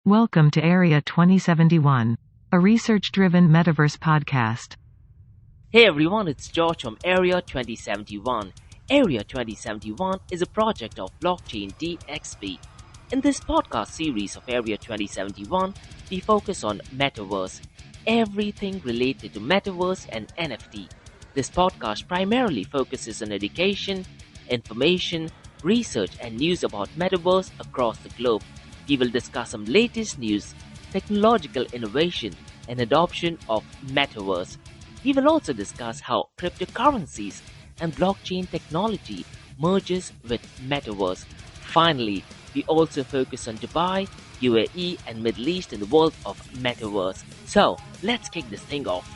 Welcome to Area 2071, a research-driven metaverse podcast. Hey everyone, it's George from Area 2071. Area 2071 is a project of Blockchain DXB. In this podcast series of Area 2071, we focus on Metaverse, everything related to Metaverse and NFT. This podcast primarily focuses on education, information, research and news about Metaverse across the globe. We will discuss some latest news, technological innovation, and adoption of Metaverse. We will also discuss how cryptocurrencies and blockchain technology merges with Metaverse. Finally, we also focus on Dubai, UAE, and Middle East in the world of Metaverse. So, let's kick this thing off.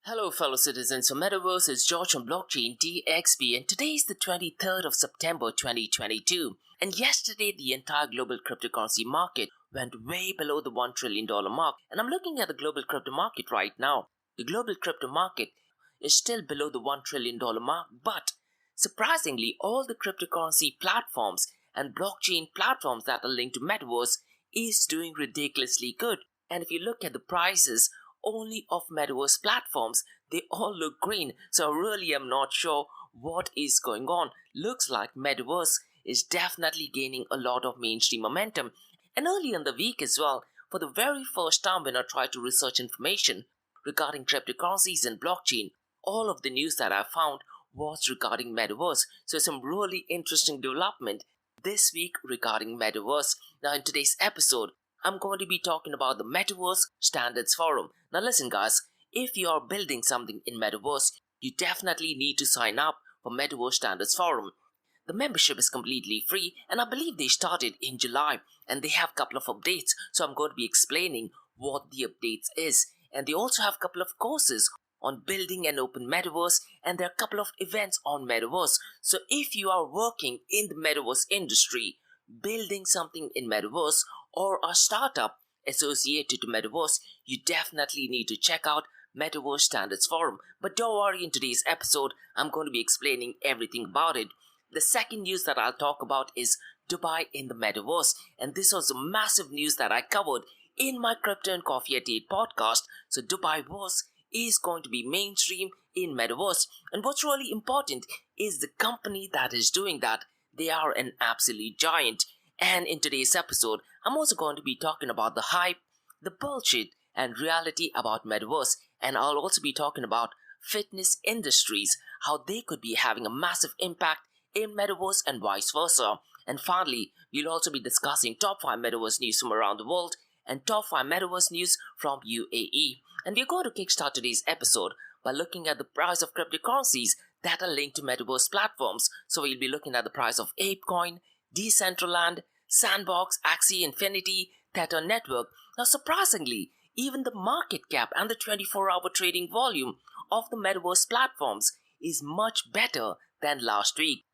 Hello fellow citizens, so Metaverse is George from Blockchain DXB and today is the 23rd of September 2022 and yesterday the entire global cryptocurrency market went way below the $1 trillion mark and I'm looking at the global crypto market right now. The global crypto market is still below the $1 trillion mark, but surprisingly all the cryptocurrency platforms and blockchain platforms that are linked to Metaverse is doing ridiculously good. And if you look at the prices only of Metaverse platforms, they all look green. So I really am not sure what is going on. Looks like Metaverse is definitely gaining a lot of mainstream momentum. And early in the week as well, for the very first time when I tried to research information regarding cryptocurrencies and blockchain, all of the news that I found was regarding Metaverse. So some really interesting development this week regarding Metaverse. Now in today's episode, I'm going to be talking about the Metaverse Standards Forum. Now listen guys, if you are building something in Metaverse, you definitely need to sign up for Metaverse Standards Forum. The membership is completely free and I believe they started in July and they have a couple of updates. So I'm going to be explaining what the updates is. And they also have a couple of courses on building an open Metaverse and there are a couple of events on Metaverse. So if you are working in the Metaverse industry, building something in Metaverse or a startup associated to Metaverse, you definitely need to check out Metaverse Standards Forum. But don't worry, in today's episode, I'm going to be explaining everything about it. The second news that I'll talk about is Dubai in the Metaverse. And this was a massive news that I covered in my Crypto and Coffee at 8 podcast. So Dubai is going to be mainstream in Metaverse. And what's really important is the company that is doing that. They are an absolute giant. And in today's episode, I'm also going to be talking about the hype, the bullshit, and reality about Metaverse. And I'll also be talking about fitness industries, how they could be having a massive impact in Metaverse and vice versa. And finally, we'll also be discussing top 5 Metaverse news from around the world and top 5 Metaverse news from UAE. And we're going to kickstart today's episode by looking at the price of cryptocurrencies that are linked to Metaverse platforms. So we'll be looking at the price of ApeCoin, Decentraland, Sandbox, Axie Infinity, Theta Network. Now surprisingly, even the market cap and the 24-hour trading volume of the Metaverse platforms is much better than last week.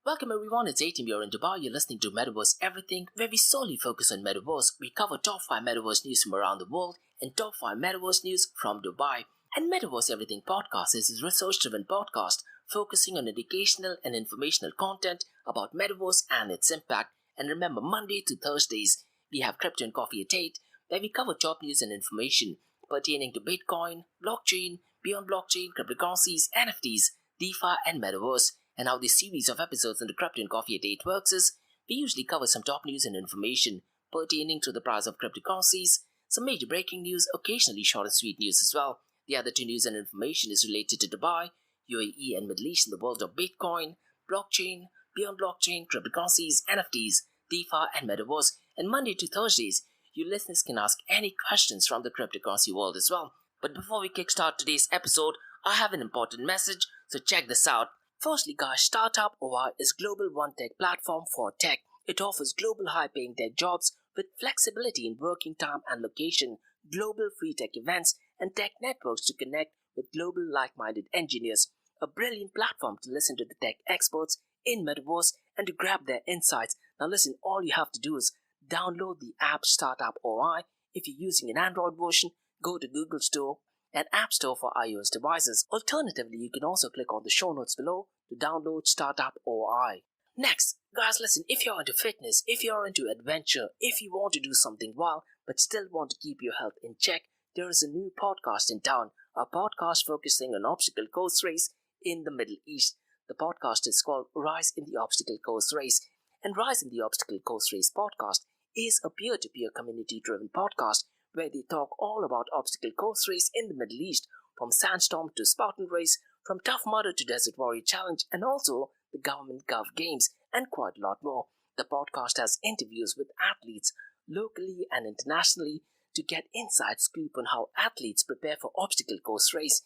Welcome everyone, it's A-Team here in Dubai. You're listening to Metaverse Everything, where we solely focus on Metaverse. We cover top 5 Metaverse news from around the world and top 5 Metaverse news from Dubai. And Metaverse Everything podcast is a research-driven podcast focusing on educational and informational content about Metaverse and its impact. And remember, Monday to Thursdays, we have Crypto and Coffee at 8, where we cover top news and information pertaining to Bitcoin, blockchain, beyond blockchain, cryptocurrencies, NFTs, DeFi, and Metaverse. And how this series of episodes in the Crypto and Coffee at 8 works is, we usually cover some top news and information pertaining to the price of cryptocurrencies, some major breaking news, occasionally short and sweet news as well. The other two news and information is related to Dubai, UAE, and Middle East in the world of Bitcoin, blockchain, beyond blockchain, cryptocurrencies, NFTs, DeFi, and Metaverse. And Monday to Thursdays, you listeners can ask any questions from the cryptocurrency world as well. But before we kickstart today's episode, I have an important message, so check this out. Firstly guys, Startup OI is global one tech platform for tech. It offers global high-paying tech jobs with flexibility in working time and location, global free tech events, and tech networks to connect with global like-minded engineers. A brilliant platform to listen to the tech experts in Metaverse and to grab their insights. Now listen, all you have to do is download the app Startup OI If you're using an Android version, go to Google Store and App Store for iOS devices. Alternatively, you can also click on the show notes below to download Startup OI. Next, guys, listen, if you're into fitness, if you're into adventure, if you want to do something wild but still want to keep your health in check, there is a new podcast in town, a podcast focusing on obstacle course race in the Middle East. The podcast is called Rise in the Obstacle Course Race, and Rise in the Obstacle Course Race podcast is a peer-to-peer community-driven podcast where they talk all about obstacle course race in the Middle East, from Sandstorm to Spartan Race, from Tough Mudder to Desert Warrior Challenge, and also the Government Gov Games, and quite a lot more. The podcast has interviews with athletes locally and internationally to get inside scoop on how athletes prepare for obstacle course race.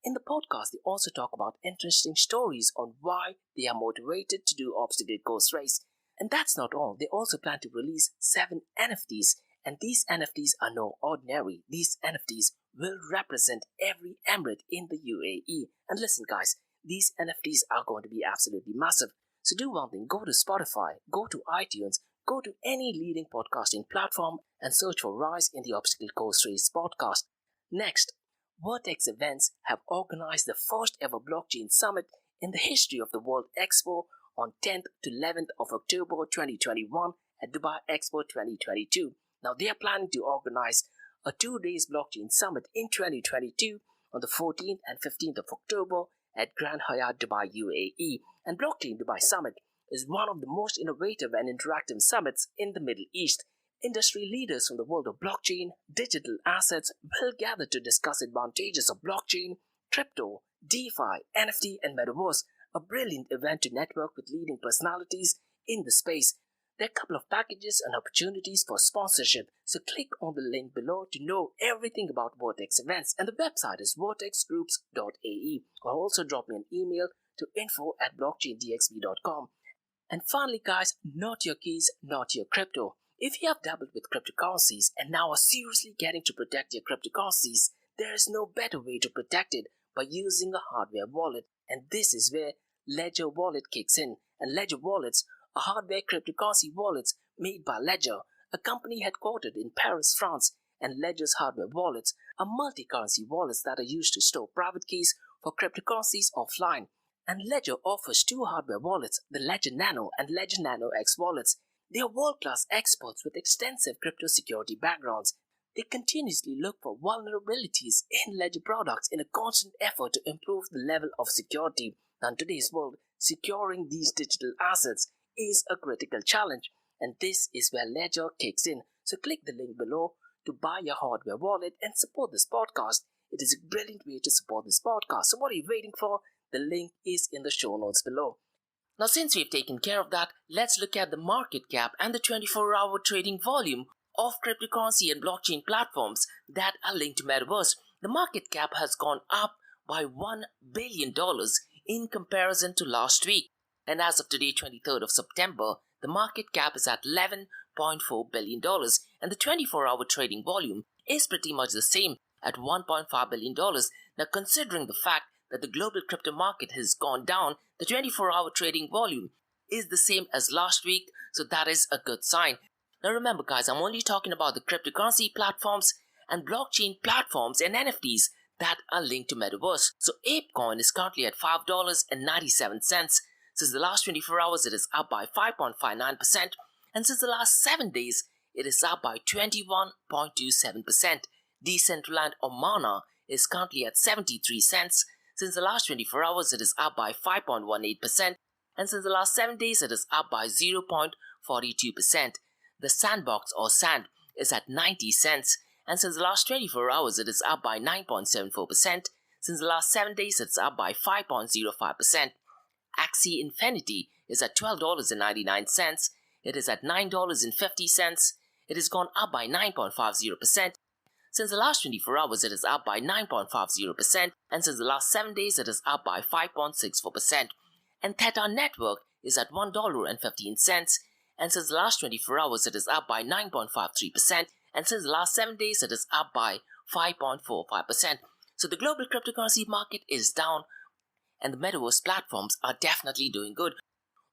In the podcast, they also talk about interesting stories on why they are motivated to do obstacle course race. And that's not all. They also plan to release 7 NFTs. And these NFTs are no ordinary. These NFTs will represent every emirate in the UAE. And listen, guys, these NFTs are going to be absolutely massive. So do one thing, go to Spotify, go to iTunes, go to any leading podcasting platform and search for Rise in the Obstacle Course Race podcast. Next, Vertex Events have organized the first ever blockchain summit in the history of the World Expo on 10th to 11th of October 2021 at Dubai Expo 2022. Now, they are planning to organize a 2-day blockchain summit in 2022 on the 14th and 15th of October at Grand Hyatt Dubai, UAE. And Blockchain Dubai Summit is one of the most innovative and interactive summits in the Middle East. Industry leaders from the world of blockchain, digital assets will gather to discuss advantages of blockchain, crypto, DeFi, NFT, and Metaverse, a brilliant event to network with leading personalities in the space. There are a couple of packages and opportunities for sponsorship, so click on the link below to know everything about Vertex Events, and the website is vertexgroups.ae, or also drop me an email to info@blockchaindxb.com. And finally, guys, not your keys, not your crypto. If you have dabbled with cryptocurrencies and now are seriously getting to protect your cryptocurrencies, there is no better way to protect it by using a hardware wallet, and this is where Ledger Wallet kicks in. And Ledger Wallets are hardware cryptocurrency wallets made by Ledger, a company headquartered in Paris, France. And Ledger's hardware wallets are multi-currency wallets that are used to store private keys for cryptocurrencies offline. And Ledger offers 2 hardware wallets, the Ledger Nano and Ledger Nano X wallets. They are world-class experts with extensive crypto security backgrounds. They continuously look for vulnerabilities in Ledger products in a constant effort to improve the level of security. Now, in today's world, securing these digital assets is a critical challenge, and this is where Ledger kicks in. So click the link below to buy your hardware wallet and support this podcast. It is a brilliant way to support this podcast. So what are you waiting for? The link is in the show notes below. Now, since we've taken care of that, let's look at the market cap and the 24-hour trading volume of cryptocurrency and blockchain platforms that are linked to Metaverse. The market cap has gone up by $1 billion in comparison to last week. And as of today, 23rd of September, the market cap is at $11.4 billion, and the 24-hour trading volume is pretty much the same at $1.5 billion. Now, considering the fact that the global crypto market has gone down, the 24-hour trading volume is the same as last week, so that is a good sign. Now remember, guys, I'm only talking about the cryptocurrency platforms and blockchain platforms and NFTs that are linked to Metaverse. So ApeCoin is currently at $5.97. Since the last 24 hours, it is up by 5.59%, and since the last 7 days, it is up by 21.27%. Decentraland or Mana is currently at 73 cents. Since the last 24 hours, it is up by 5.18%, and since the last 7 days, it is up by 0.42%. The Sandbox or Sand is at 90 cents, and since the last 24 hours, it is up by 9.74%. Since the last 7 days, it's up by 5.05%. Axie Infinity is at $12.99. It is at $9.50. It has gone up by 9.50%. Since the last 24 hours, it is up by 9.50%, and since the last 7 days, it is up by 5.64%. And Theta Network is at $1.15, and since the last 24 hours, it is up by 9.53%, and since the last 7 days, it is up by 5.45%. So the global cryptocurrency market is down, and the Metaverse platforms are definitely doing good.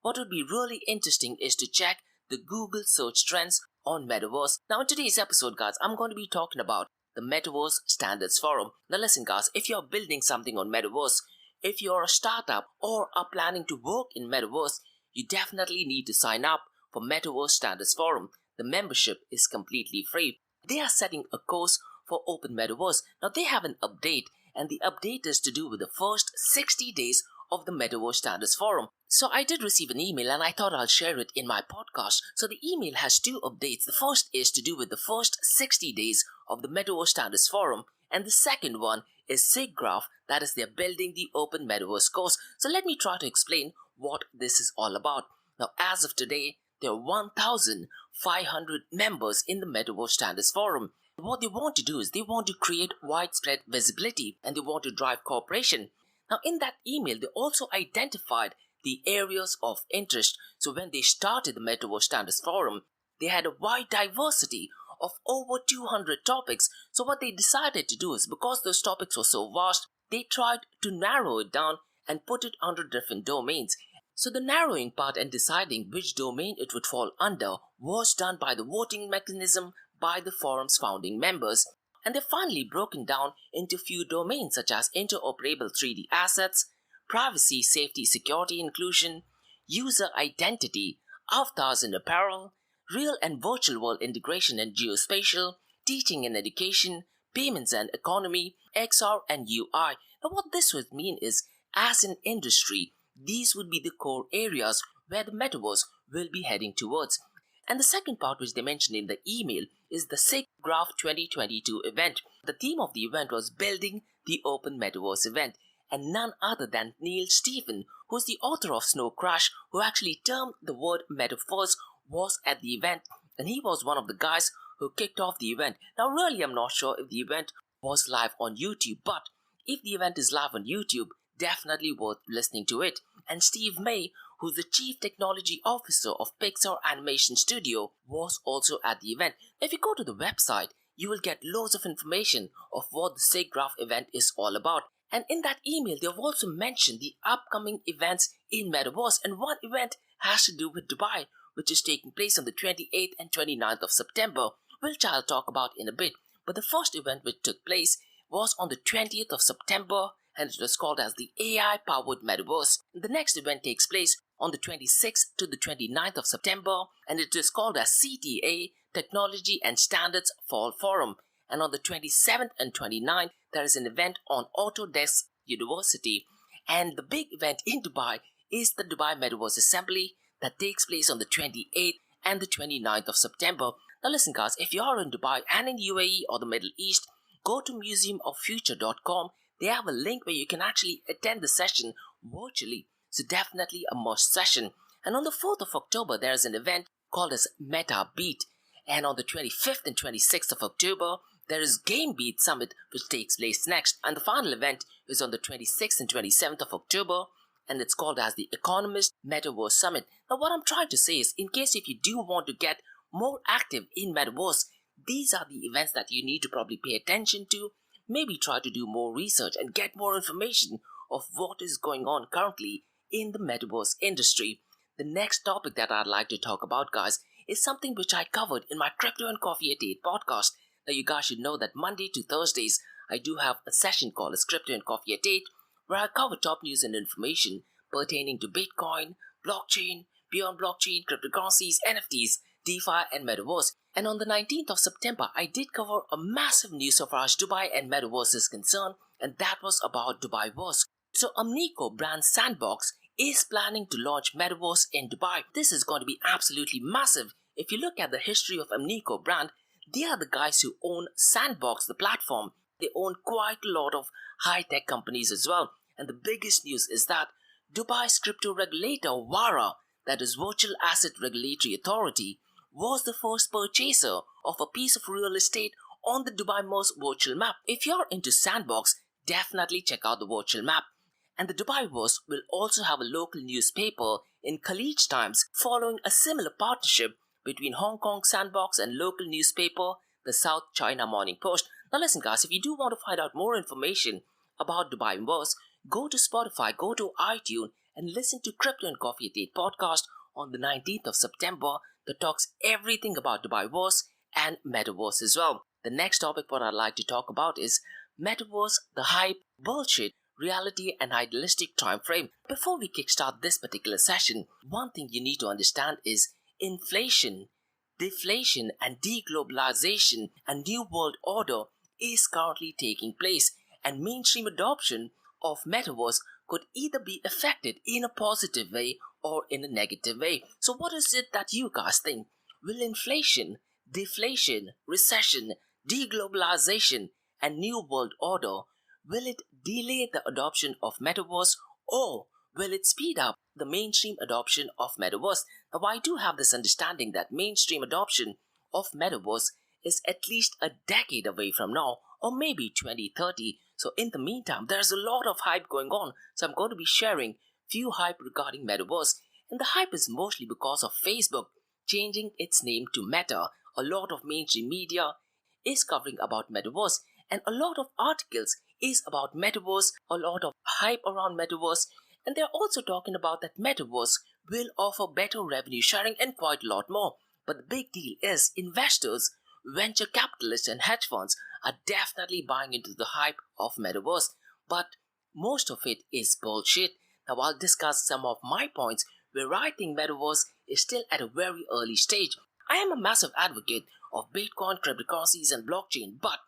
What would be really interesting is to check the Google search trends on Metaverse. Now in today's episode, guys, I'm going to be talking about the Metaverse Standards Forum. Now listen, guys, if you're building something on Metaverse, if you're a startup or are planning to work in Metaverse, you definitely need to sign up for Metaverse Standards Forum. The membership is completely free. They are setting a course for Open Metaverse. Now they have an update, and the update is to do with the first 60 days of the Metaverse Standards Forum. So I did receive an email and I thought I'll share it in my podcast. So the email has two updates. The first is to do with the first 60 days of the Metaverse Standards Forum, and the second one is SIGGRAPH, that is, they're building the Open Metaverse course. So let me try to explain what this is all about. Now, as of today, there are 1,500 members in the Metaverse Standards Forum. What they want to do is they want to create widespread visibility and they want to drive cooperation. Now, in that email, they also identified the areas of interest. So when they started the Metaverse Standards Forum, they had a wide diversity of over 200 topics. So what they decided to do is, because those topics were so vast, they tried to narrow it down and put it under different domains. So the narrowing part and deciding which domain it would fall under was done by the voting mechanism by the forum's founding members. And they're finally broken down into few domains such as interoperable 3D assets, privacy, safety, security, inclusion, user identity, avatars and apparel, real and virtual world integration and geospatial, teaching and education, payments and economy, XR and UI. Now what this would mean is, as an industry, these would be the core areas where the Metaverse will be heading towards. And the second part which they mentioned in the email is the SIGGRAPH 2022 event. The theme of the event was building the Open Metaverse event, and none other than Neal Stephenson, who is the author of Snow Crash, who actually termed the word Metaverse, was at the event, and he was one of the guys who kicked off the event. Now really I'm not sure if the event was live on YouTube, but if the event is live on YouTube, definitely worth listening to it. And Steve May, who's the Chief Technology Officer of Pixar Animation Studio, was also at the event. If you go to the website, you will get loads of information of what the SIGGRAPH event is all about. And in that email, they've also mentioned the upcoming events in Metaverse, and one event has to do with Dubai, which is taking place on the 28th and 29th of September, which I'll talk about in a bit. But the first event which took place was on the 20th of September, and it was called as the AI-powered Metaverse. The next event takes place on the 26th to the 29th of September, and it is called as CTA, Technology and Standards Fall Forum. And on the 27th and 29th, there is an event on Autodesk University. And the big event in Dubai is the Dubai Metaverse Assembly that takes place on the 28th and the 29th of September. Now listen guys, if you are in Dubai and in UAE or the Middle East, go to museumoffuture.com. They have a link where you can actually attend the session virtually. So definitely a must session. And on the 4th of October, there is an event called as Meta Beat. And on the 25th and 26th of October, there is Game Beat Summit, which takes place next. And the final event is on the 26th and 27th of October, and it's called as the Economist Metaverse Summit. Now what I'm trying to say is, in case if you do want to get more active in Metaverse, these are the events that you need to probably pay attention to. Maybe try to do more research and get more information of what is going on currently in the Metaverse industry. The next topic that I'd like to talk about, guys, is something which I covered in my Crypto and Coffee at 8 podcast. Now you guys should know that Monday to Thursdays, I do have a session called as Crypto and Coffee at 8, where I cover top news and information pertaining to Bitcoin, blockchain, beyond blockchain, cryptocurrencies, NFTs, DeFi, and Metaverse. And on the 19th of September, I did cover a massive news so far as Dubai and Metaverse is concerned, and that was about Dubaiverse. So Amnico brand Sandbox is planning to launch Metaverse in Dubai. This is going to be absolutely massive. If you look at the history of Amnico brand, they are the guys who own Sandbox, the platform. They own quite a lot of high-tech companies as well. And the biggest news is that Dubai's crypto regulator, VARA, that is Virtual Asset Regulatory Authority, was the first purchaser of a piece of real estate on the Dubaiverse virtual map. If you're into Sandbox, definitely check out the virtual map. And the Dubaiverse will also have a local newspaper in Khalij Times, following a similar partnership between Hong Kong Sandbox and local newspaper, the South China Morning Post. Now listen guys, if you do want to find out more information about Dubaiverse, go to Spotify, go to iTunes and listen to Crypto and Coffee at 8 podcast on the 19th of September, that talks everything about Dubai-verse and Metaverse as well. The next topic what I'd like to talk about is Metaverse, the hype, bullshit, reality and idealistic time frame. Before we kickstart this particular session, one thing you need to understand is inflation, deflation and deglobalization and new world order is currently taking place, and mainstream adoption of Metaverse could either be affected in a positive way or in a negative way. So what is it that you guys think? Will inflation, deflation, recession, deglobalization and new world order, will it delay the adoption of Metaverse or will it speed up the mainstream adoption of Metaverse? Now I do have this understanding that mainstream adoption of Metaverse is at least a decade away from now or maybe 2030. So in the meantime, there's a lot of hype going on. So I'm going to be sharing few hype regarding Metaverse. And the hype is mostly because of Facebook changing its name to Meta. A lot of mainstream media is covering about Metaverse and a lot of articles is about Metaverse, a lot of hype around Metaverse, and they're also talking about that Metaverse will offer better revenue sharing and quite a lot more. But the big deal is investors, venture capitalists and hedge funds are definitely buying into the hype of Metaverse, but most of it is bullshit. Now I'll discuss some of my points where I think Metaverse is still at a very early stage. I am a massive advocate of Bitcoin, cryptocurrencies and blockchain, but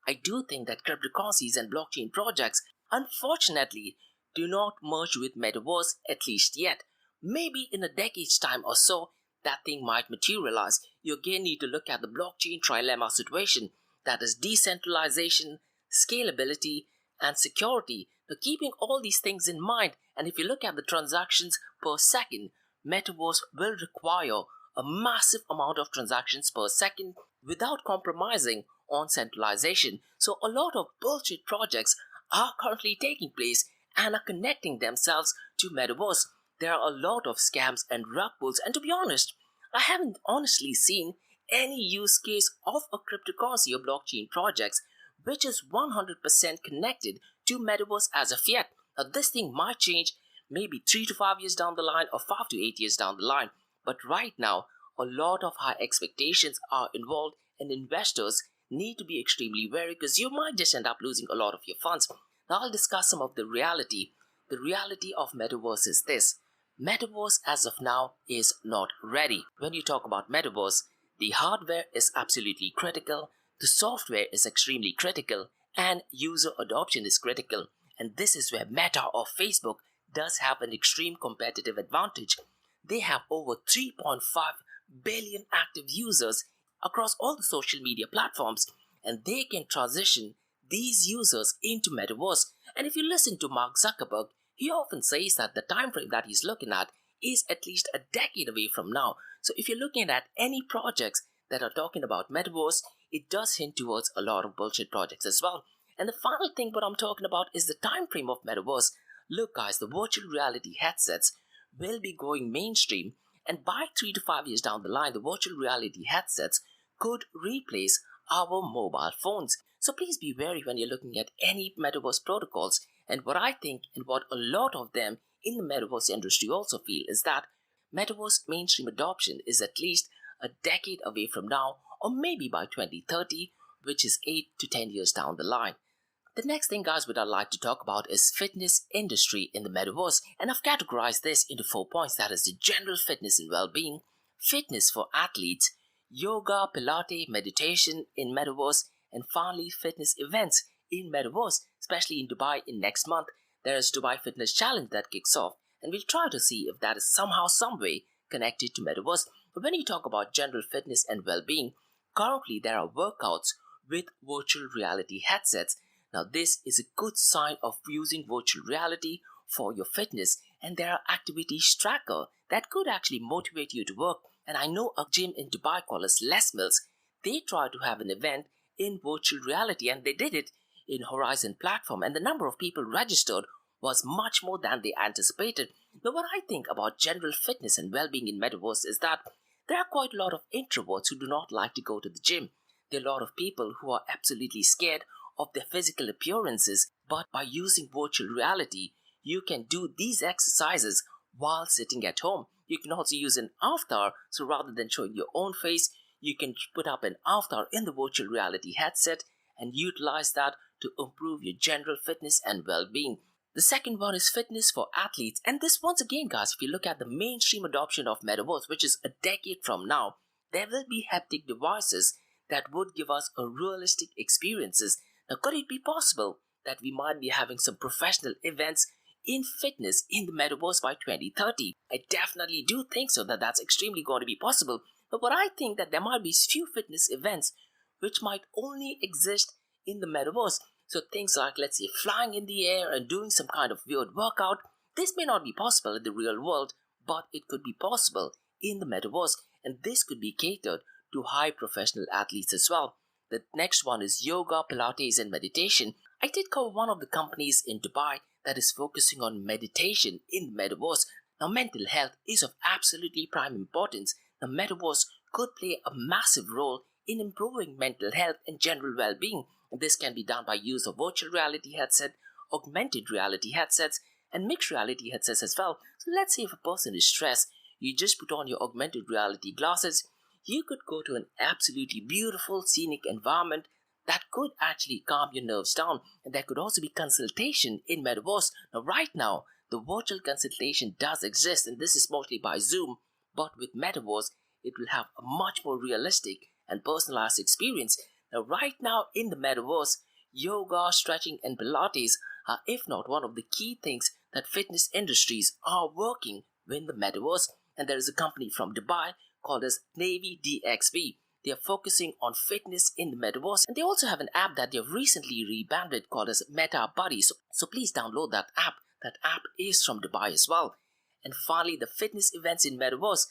I do think that cryptocurrencies and blockchain projects unfortunately do not merge with Metaverse, at least yet. Maybe in a decade's time or so, that thing might materialize. You again need to look at the blockchain trilemma situation, that is decentralization, scalability, and security. Now, keeping all these things in mind, and if you look at the transactions per second, Metaverse will require a massive amount of transactions per second without compromising on centralization. So a lot of bullshit projects are currently taking place and are connecting themselves to Metaverse. There are a lot of scams and rug pulls, and to be honest, I haven't honestly seen any use case of a cryptocurrency or blockchain projects which is 100% connected to Metaverse as of yet. Now this thing might change maybe 3 to 5 years down the line or 5 to 8 years down the line, but right now a lot of high expectations are involved and investors need to be extremely wary because you might just end up losing a lot of your funds. Now I'll discuss some of the reality. The reality of Metaverse is this. Metaverse as of now is not ready. When you talk about Metaverse, the hardware is absolutely critical, the software is extremely critical, and user adoption is critical. And this is where Meta or Facebook does have an extreme competitive advantage. They have over 3.5 billion active users across all the social media platforms, and they can transition these users into Metaverse. And if you listen to Mark Zuckerberg, he often says that the time frame that he's looking at is at least a decade away from now. So if you're looking at any projects that are talking about Metaverse, it does hint towards a lot of bullshit projects as well. And the final thing what I'm talking about is the time frame of Metaverse. Look guys, the virtual reality headsets will be going mainstream, and by 3 to 5 years down the line, the virtual reality headsets could replace our mobile phones. So please be wary when you're looking at any Metaverse protocols. And what I think, and what a lot of them in the Metaverse industry also feel, is that Metaverse mainstream adoption is at least a decade away from now, or maybe by 2030, which is 8 to 10 years down the line. The next thing guys what I'd like to talk about is fitness industry in the Metaverse, and I've categorized this into 4 points, that is the general fitness and well-being, fitness for athletes, yoga, Pilates, meditation in Metaverse, and finally fitness events in Metaverse, especially in Dubai in next month. There is Dubai Fitness Challenge that kicks off, and we'll try to see if that is somehow, some way connected to Metaverse. But when you talk about general fitness and well-being, currently there are workouts with virtual reality headsets. Now this is a good sign of using virtual reality for your fitness, and there are activities tracker that could actually motivate you to work. And I know a gym in Dubai called as Les Mills, they tried to have an event in virtual reality, and they did it in Horizon platform, and the number of people registered was much more than they anticipated. Now what I think about general fitness and well-being in Metaverse is that there are quite a lot of introverts who do not like to go to the gym. There are a lot of people who are absolutely scared of their physical appearances, but by using virtual reality, you can do these exercises while sitting at home. You can also use an avatar, so rather than showing your own face, you can put up an avatar in the virtual reality headset and utilize that to improve your general fitness and well-being. The second one is fitness for athletes, and this once again guys, if you look at the mainstream adoption of Metaverse, which is a decade from now, there will be haptic devices that would give us a realistic experiences. Now could it be possible that we might be having some professional events in fitness in the Metaverse by 2030? I definitely do think so, that's extremely going to be possible. But what I think that there might be few fitness events which might only exist in the Metaverse. So things like, let's say, flying in the air and doing some kind of weird workout, this may not be possible in the real world, but it could be possible in the Metaverse, and this could be catered to high professional athletes as well. The next one is yoga, Pilates, and meditation. I did cover one of the companies in Dubai that is focusing on meditation in the Metaverse. Now, mental health is of absolutely prime importance. The Metaverse could play a massive role in improving mental health and general well-being. This can be done by use of virtual reality headset, augmented reality headsets, and mixed reality headsets as well. So let's say if a person is stressed, you just put on your augmented reality glasses, you could go to an absolutely beautiful scenic environment that could actually calm your nerves down. And there could also be consultation in Metaverse. Now right now, the virtual consultation does exist, and this is mostly by Zoom, but with Metaverse, it will have a much more realistic and personalized experience. Now, right now in the Metaverse, yoga, stretching, and Pilates are, if not one of the key things that fitness industries are working with the Metaverse. And there is a company from Dubai called as Navy DXB. They are focusing on fitness in the Metaverse, and they also have an app that they have recently rebranded called as Meta Buddy. So please download that app. That app is from Dubai as well. And finally, the fitness events in Metaverse.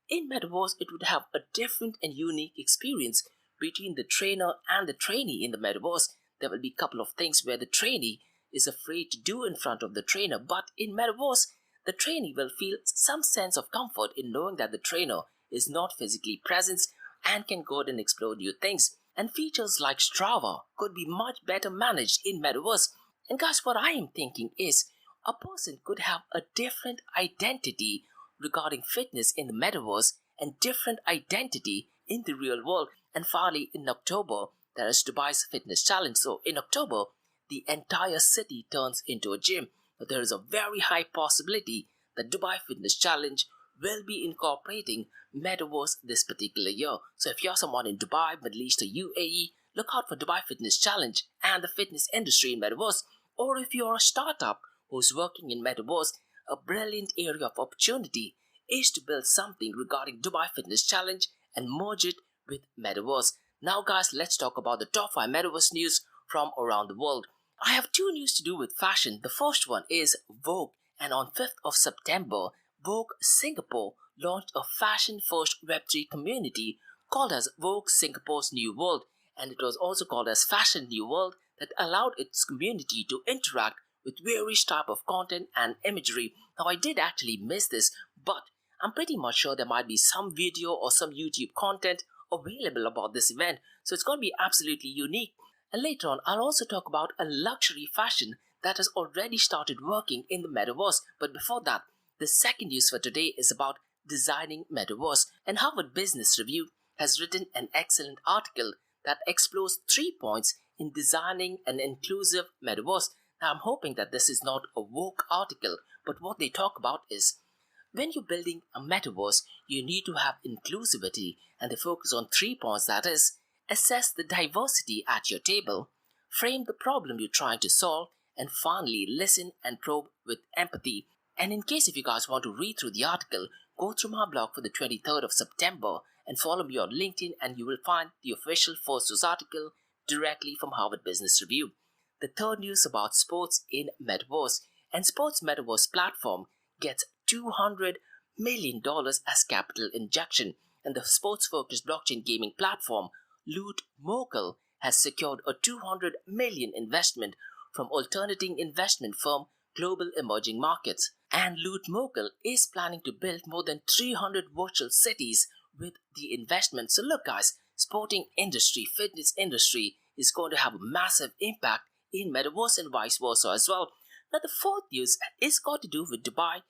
In Metaverse, it would have a different and unique experience between the trainer and the trainee in the Metaverse. There will be a couple of things where the trainee is afraid to do in front of the trainer, but in Metaverse, the trainee will feel some sense of comfort in knowing that the trainer is not physically present and can go ahead and explore new things. And features like Strava could be much better managed in Metaverse. And guys, what I am thinking is a person could have a different identity regarding fitness in the Metaverse and different identity in the real world. And finally, in October, there is Dubai's Fitness Challenge. So in October, the entire city turns into a gym. But there is a very high possibility that Dubai Fitness Challenge will be incorporating Metaverse this particular year. So if you're someone in Dubai, Middle East or UAE, look out for Dubai Fitness Challenge and the fitness industry in Metaverse. Or if you're a startup who's working in Metaverse, a brilliant area of opportunity is to build something regarding Dubai Fitness Challenge and merge it with Metaverse. Now guys, let's talk about the top 5 Metaverse news from around the world. I have 2 news to do with fashion. The first one is Vogue, and on 5th of September, Vogue Singapore launched a fashion-first Web3 community called as Vogue Singapore's New World, and it was also called as Fashion New World, that allowed its community to interact with various type of content and imagery. Now I did actually miss this, but I'm pretty much sure there might be some video or some YouTube content available about this event, so it's going to be absolutely unique. And later on, I'll also talk about a luxury fashion that has already started working in the Metaverse. But before that, the second news for today is about designing Metaverse. And Harvard Business Review has written an excellent article that explores 3 points in designing an inclusive Metaverse. Now, I'm hoping that this is not a woke article, but what they talk about is when you're building a Metaverse, you need to have inclusivity, and they focus on 3 points, that is, assess the diversity at your table, frame the problem you're trying to solve, and finally listen and probe with empathy. And in case if you guys want to read through the article, go through my blog for the 23rd of September and follow me on LinkedIn, and you will find the official first news article directly from Harvard Business Review. The third news about sports in Metaverse, and Sports Metaverse platform gets $200 million as capital injection, and the sports-focused blockchain gaming platform Loot Mogul has secured a $200 million investment from alternative investment firm Global Emerging Markets. And Loot Mogul is planning to build more than 300 virtual cities with the investment. So look guys, sporting industry, fitness industry is going to have a massive impact in Metaverse and vice versa as well. Now the fourth news is got to do with Dubai,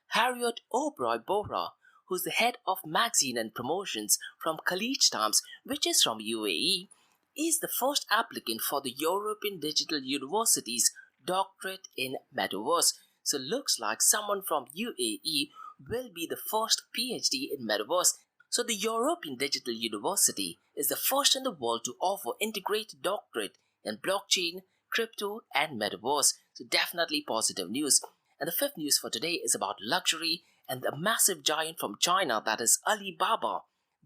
Harriet O'Broy Bora, who's the head of magazine and promotions from Khaleej Times, which is from UAE, is the first applicant for the European Digital University's doctorate in Metaverse. So looks like someone from UAE will be the first PhD in Metaverse. So the European Digital University is the first in the world to offer integrated doctorate in blockchain, crypto, and Metaverse. So definitely positive news. And the fifth news for today is about luxury and the massive giant from China, that is Alibaba.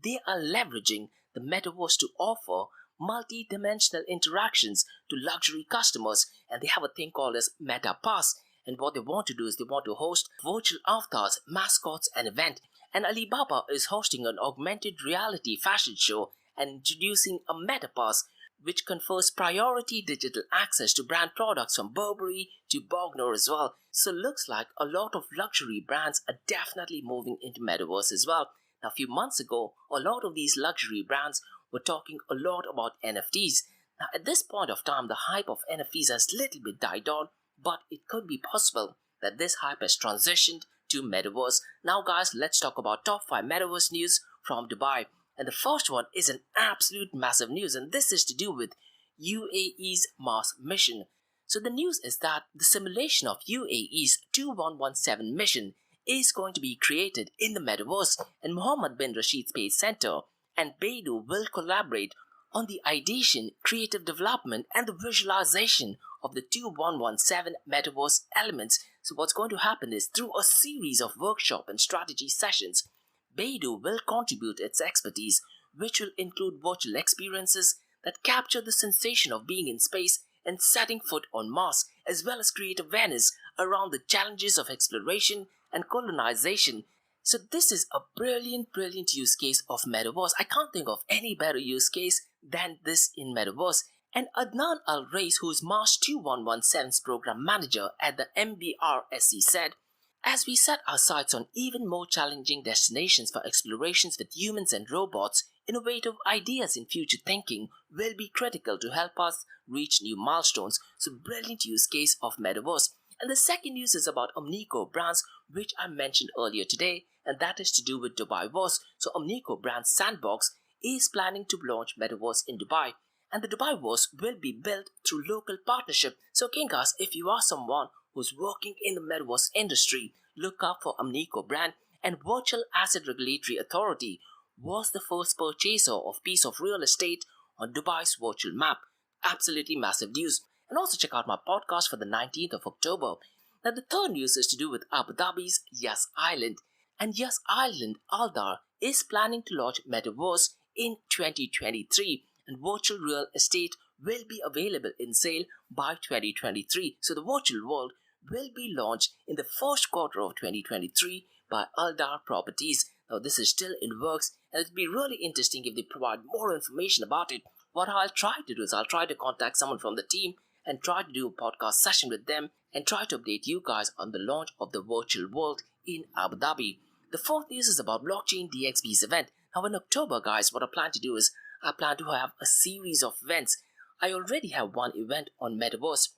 They are leveraging the Metaverse to offer multi-dimensional interactions to luxury customers, and they have a thing called as MetaPass. And what they want to do is they want to host virtual avatars, mascots, and event. And Alibaba is hosting an augmented reality fashion show and introducing a MetaPass, which confers priority digital access to brand products from Burberry to Bogner as well. So looks like a lot of luxury brands are definitely moving into Metaverse as well. Now, a few months ago, a lot of these luxury brands were talking a lot about NFTs. Now, at this point of time, the hype of NFTs has little bit died down, but it could be possible that this hype has transitioned to Metaverse. Now, guys, let's talk about top 5 Metaverse news from Dubai. And the first one is an absolute massive news, and this is to do with UAE's Mars mission. So the news is that the simulation of UAE's 2117 mission is going to be created in the Metaverse, and Mohammed bin Rashid Space Center and Beidou will collaborate on the ideation, creative development, and the visualization of the 2117 Metaverse elements. So what's going to happen is through a series of workshop and strategy sessions, Beidou will contribute its expertise, which will include virtual experiences that capture the sensation of being in space and setting foot on Mars, as well as create awareness around the challenges of exploration and colonization. So this is a brilliant use case of Metaverse. I can't think of any better use case than this in Metaverse. And Adnan Al-Rais, who is Mars 2117's program manager at the MBRSC, said, "As we set our sights on even more challenging destinations for explorations with humans and robots, innovative ideas in future thinking will be critical to help us reach new milestones." So brilliant use case of Metaverse. And the second news is about Omnico Brands, which I mentioned earlier today, and that is to do with Dubaiverse. So Omnico Brands Sandbox is planning to launch Metaverse in Dubai, and the Dubaiverse will be built through local partnership. So again, guys, if you are someone who's working in the Metaverse industry, look out for Omnico Brand. And Virtual Asset Regulatory Authority was the first purchaser of piece of real estate on Dubai's virtual map. Absolutely massive news. And also check out my podcast for the 19th of October. Now the third news is to do with Abu Dhabi's Yas Island. And Yas Island Aldar is planning to launch Metaverse in 2023. And virtual real estate will be available in sale by 2023. So the virtual world will be launched in the first quarter of 2023 by Aldar Properties. Now this is still in works, and it'll be really interesting if they provide more information about it. What I'll try to do is I'll try to contact someone from the team and try to do a podcast session with them and try to update you guys on the launch of the virtual world in Abu Dhabi. The fourth news is about Blockchain DXB's event. Now in October, guys, what I plan to do is I plan to have a series of events. I already have one event on Metaverse.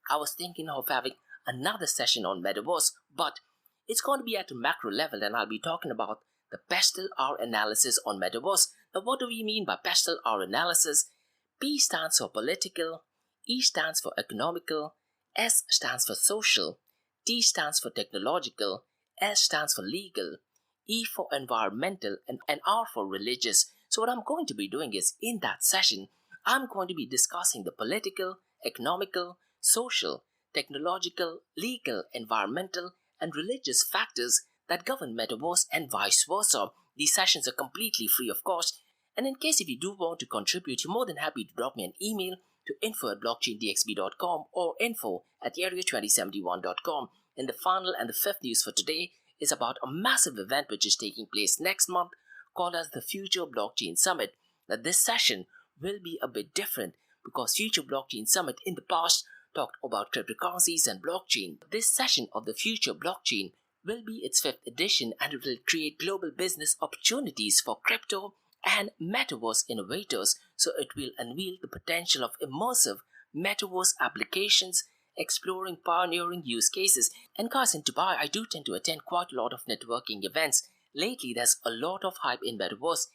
I was thinking of having another session on Metaverse, but it's going to be at a macro level, and I'll be talking about the Pestle R analysis on Metaverse. Now what do we mean by Pestle R analysis? P stands for political, E stands for economical, S stands for social, T stands for technological, S stands for legal, E for environmental, and R for religious. So what I'm going to be doing is, in that session, I'm going to be discussing the political, economical, social, technological, legal, environmental, and religious factors that govern Metaverse and vice versa. These sessions are completely free, of course. And in case if you do want to contribute, you're more than happy to drop me an email to info@blockchaindxb.com or info@area2071.com. And the final and the fifth news for today is about a massive event which is taking place next month called as the Future Blockchain Summit. Now this session will be a bit different because Future Blockchain Summit in the past talked about cryptocurrencies and blockchain. This session of the Future Blockchain will be its 5th edition, and it will create global business opportunities for crypto and metaverse innovators. So it will unveil the potential of immersive metaverse applications exploring pioneering use cases. And guys, in Dubai, I do tend to attend quite a lot of networking events. Lately, there's a lot of hype in Metaverse,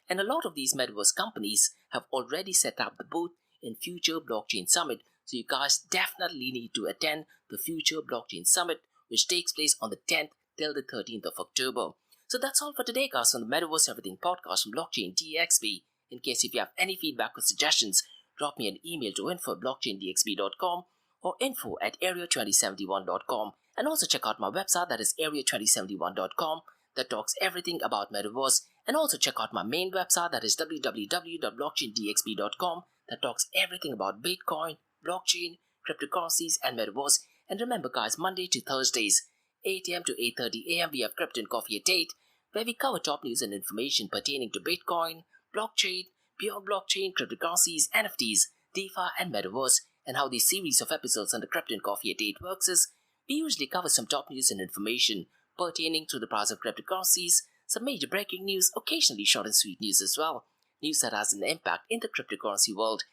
and a lot of these Metaverse companies have already set up the booth in Future Blockchain Summit. So you guys definitely need to attend the Future Blockchain Summit, which takes place on the 10th till the 13th of October. So that's all for today, guys, on the Metaverse Everything podcast from Blockchain DXB. In case if you have any feedback or suggestions, drop me an email to info@blockchaindxb.com or info@area2071.com. And also check out my website, that is area2071.com, that talks everything about Metaverse. And also check out my main website, that is www.blockchaindxb.com, that talks everything about Bitcoin, blockchain, cryptocurrencies, and Metaverse. And remember, guys, Monday to Thursdays, 8 a.m. to 8:30 a.m. we have Crypto and Coffee at 8, where we cover top news and information pertaining to Bitcoin, blockchain, beyond blockchain, cryptocurrencies, NFTs, DeFi, and Metaverse. And how this series of episodes on the Crypto and Coffee at 8 works is, we usually cover some top news and information pertaining to the price of cryptocurrencies, some major breaking news, occasionally short and sweet news as well, news that has an impact in the cryptocurrency world.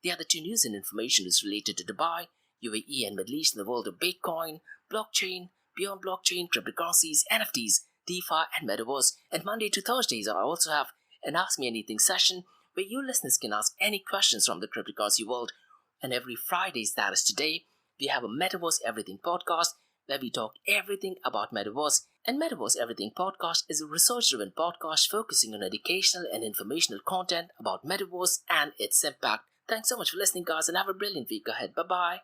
The other two news and information is related to Dubai, UAE, and Middle East in the world of Bitcoin, blockchain, beyond blockchain, cryptocurrencies, NFTs, DeFi, and Metaverse. And Monday to Thursdays, I also have an Ask Me Anything session where you listeners can ask any questions from the cryptocurrency world. And every Fridays, that is today, we have a Metaverse Everything podcast where we talk everything about Metaverse. And Metaverse Everything podcast is a research-driven podcast focusing on educational and informational content about Metaverse and its impact. Thanks so much for listening, guys, and have a brilliant week ahead. Bye-bye.